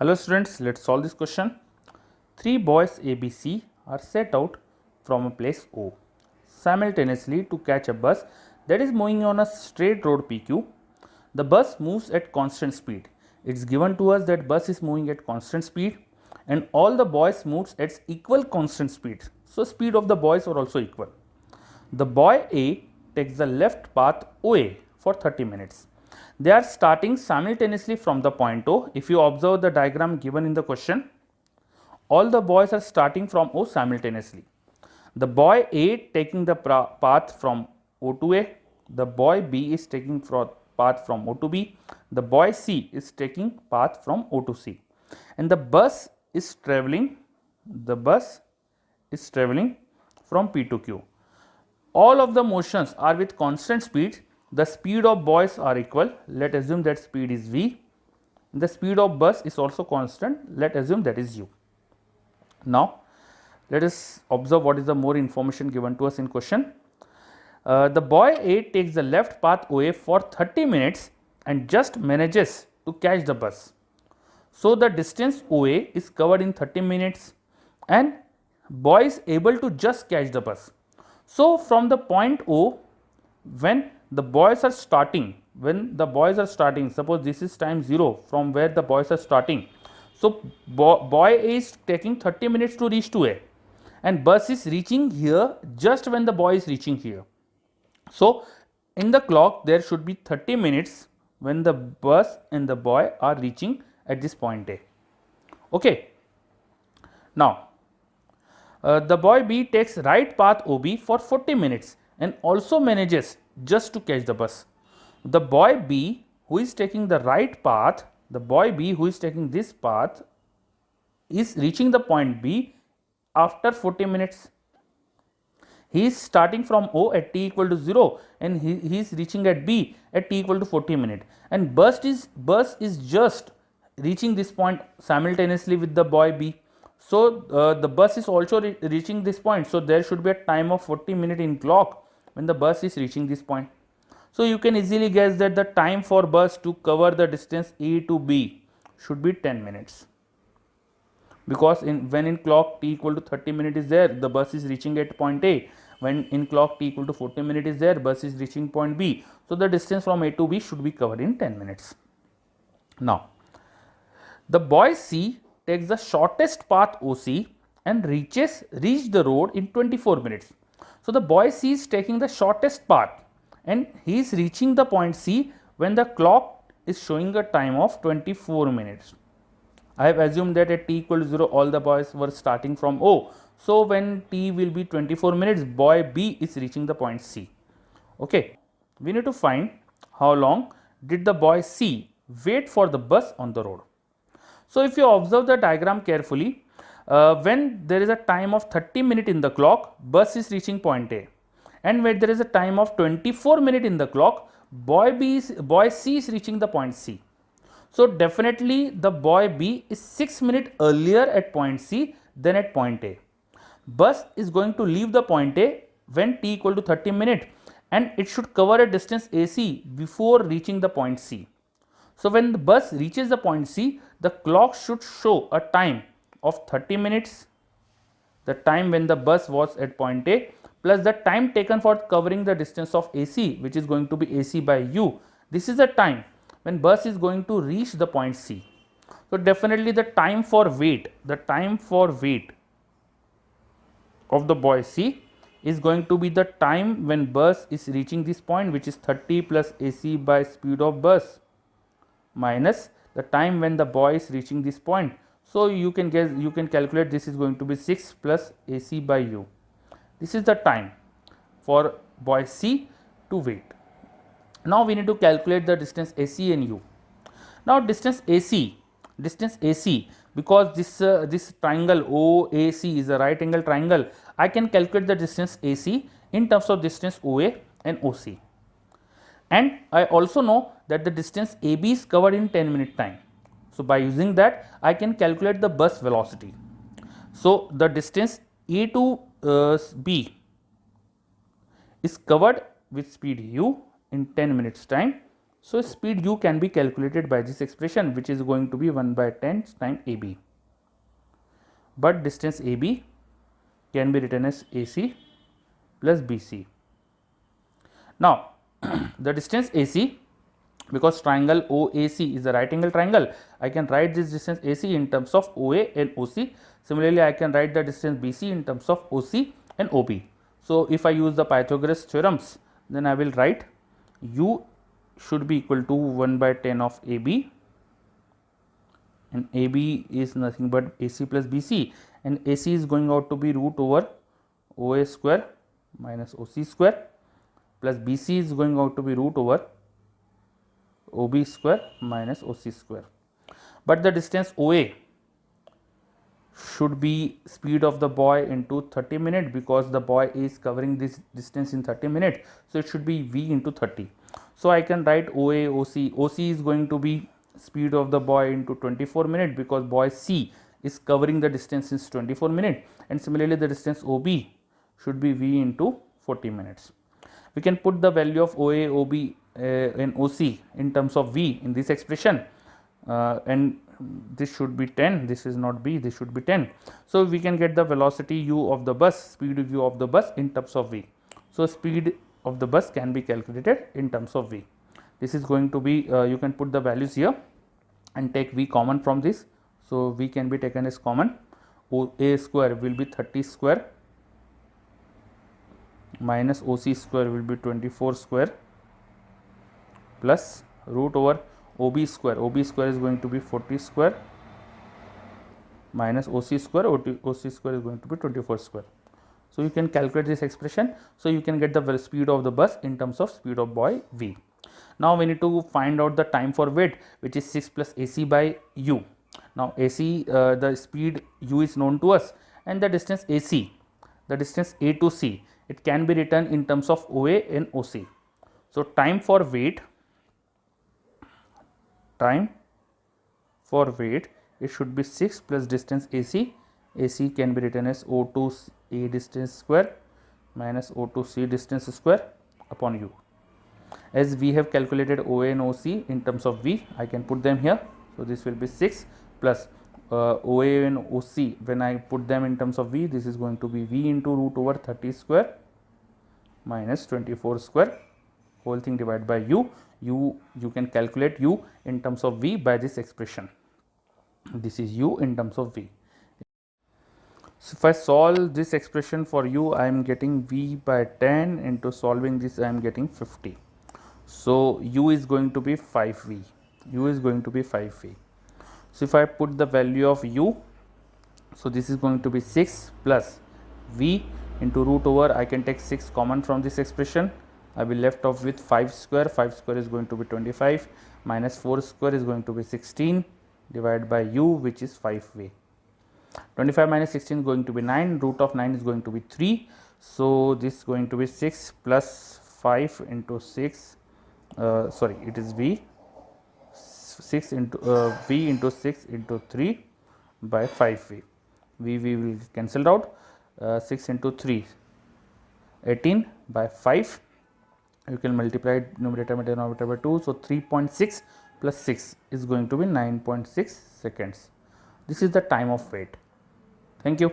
Hello students, let's solve this question. Three boys ABC are set out from a place O simultaneously to catch a bus that is moving on a straight road PQ. The bus moves at constant speed. It's given to us that bus is moving at constant speed and all the boys moves at equal constant speed. So speed of the boys are also equal. The boy A takes the left path OA for 30 minutes. They are starting simultaneously from the point O. If you observe the diagram given in the question, all the boys are starting from O simultaneously. The boy A taking the path from O to A, the boy B is taking path from O to B, the boy C is taking path from O to C, and the bus is traveling from P to Q. All of the motions are with constant speed. The speed of boys are equal. Let us assume that speed is V. The speed of bus is also constant. Let us assume that is U. Now, let us observe what is the more information given to us in question. The boy A takes the left path OA for 30 minutes and just manages to catch the bus. So, the distance OA is covered in 30 minutes and boy is able to just catch the bus. So, from the point O, when the boys are starting, suppose this is time 0 from where the boys are starting. So, boy A is taking 30 minutes to reach to A and bus is reaching here just when the boy is reaching here. So, in the clock there should be 30 minutes when the bus and the boy are reaching at this point A. Okay. Now, the boy B takes right path OB for 40 minutes and also manages just to catch the bus. The boy B who is taking the right path, this path is reaching the point B after 40 minutes. He is starting from O at t equal to 0 and he is reaching at B at t equal to 40 minutes, and bus is just reaching this point simultaneously with the boy B. So, the bus is also reaching this point. So, there should be a time of 40 minutes in clock when the bus is reaching this point. So, you can easily guess that the time for bus to cover the distance A to B should be 10 minutes. Because when in clock t equal to 30 minutes is there, the bus is reaching at point A. When in clock t equal to 40 minutes is there, bus is reaching point B. So, the distance from A to B should be covered in 10 minutes. Now, the boy C takes the shortest path OC and reach the road in 24 minutes. So, the boy C is taking the shortest path and he is reaching the point C when the clock is showing a time of 24 minutes. I have assumed that at t equal to 0 all the boys were starting from O. So, when t will be 24 minutes, boy B is reaching the point C. Okay. We need to find how long did the boy C wait for the bus on the road. So, if you observe the diagram carefully, when there is a time of 30 minutes in the clock, bus is reaching point A, and when there is a time of 24 minutes in the clock, boy C is reaching the point C. So, definitely the boy B is 6 minutes earlier at point C than at point A. Bus is going to leave the point A when t equal to 30 minutes and it should cover a distance AC before reaching the point C. So, when the bus reaches the point C, the clock should show a time of 30 minutes, the time when the bus was at point A, plus the time taken for covering the distance of AC, which is going to be AC by U. This is the time when bus is going to reach the point C. So, definitely the time for wait of the boy C is going to be the time when bus is reaching this point, which is 30 plus AC by speed of bus minus the time when the boy is reaching this point. So, you can calculate this is going to be 6 plus AC by U. This is the time for boy C to wait. Now, we need to calculate the distance AC and U. Now, distance AC, because this triangle OAC is a right angle triangle, I can calculate the distance AC in terms of distance OA and OC. And I also know that the distance AB is covered in 10 minute time. So, by using that, I can calculate the bus velocity. So, the distance A to B is covered with speed U in 10 minutes time. So speed u can be calculated by this expression, which is going to be 1 by 10 times AB. But distance AB can be written as AC plus BC. Now the distance AC, because triangle OAC is a right angle triangle, I can write this distance AC in terms of OA and OC. Similarly, I can write the distance BC in terms of OC and OB. So if I use the Pythagoras theorems, then I will write U should be equal to 1 by 10 of AB, and AB is nothing but AC plus BC, and AC is going out to be root over OA square minus OC square, plus BC is going out to be root over OB square minus OC square. But the distance OA should be speed of the boy into 30 minutes, because the boy is covering this distance in 30 minutes. So it should be V into 30. So I can write OA, OC. OC is going to be speed of the boy into 24 minutes, because boy C is covering the distance in 24 minutes. And similarly, the distance OB should be V into 40 minutes. We can put the value of OA, OB and OC in terms of V in this expression, and this should be 10, this is not B, this should be 10. So we can get the velocity u of the bus, speed u of the bus in terms of V. So speed of the bus can be calculated in terms of V. This is going to be, you can put the values here and take V common from this. So V can be taken as common. OA square will be 30 square minus OC square will be 24 square plus root over OB square. OB square is going to be 40 square minus OC square. OC square is going to be 24 square. So you can calculate this expression. So you can get the speed of the bus in terms of speed of boy V. Now we need to find out the time for wait, which is 6 plus AC by U. Now AC, the speed U is known to us, and the distance AC, the distance A to C, it can be written in terms of OA and OC. So time for wait, it should be 6 plus distance AC. AC can be written as O to A distance square minus O to C distance square upon U. As we have calculated OA and OC in terms of V, I can put them here. So this will be 6 plus OA and OC, when I put them in terms of V, this is going to be V into root over 30 square minus 24 square, whole thing divided by U. You can calculate U in terms of V by this expression. This is U in terms of V. So if I solve this expression for U, I am getting V by 10, into solving this I am getting 50. So U is going to be 5V. U is going to be 5V. So if I put the value of U, so this is going to be 6 plus V into root over, I can take 6 common from this expression. I will left off with 5 square. 5 square is going to be 25 minus 4 square is going to be 16 divided by U, which is 5V. 25 minus 16 is going to be 9. Root of 9 is going to be 3. So this is going to be 6 plus 5 into 6. It is V. 6 into V into 6 into 3 by 5V. V will cancelled out. 6 into 3, 18 by 5. You can multiply numerator by denominator by 2. So 3.6 plus 6 is going to be 9.6 seconds. This is the time of wait. Thank you.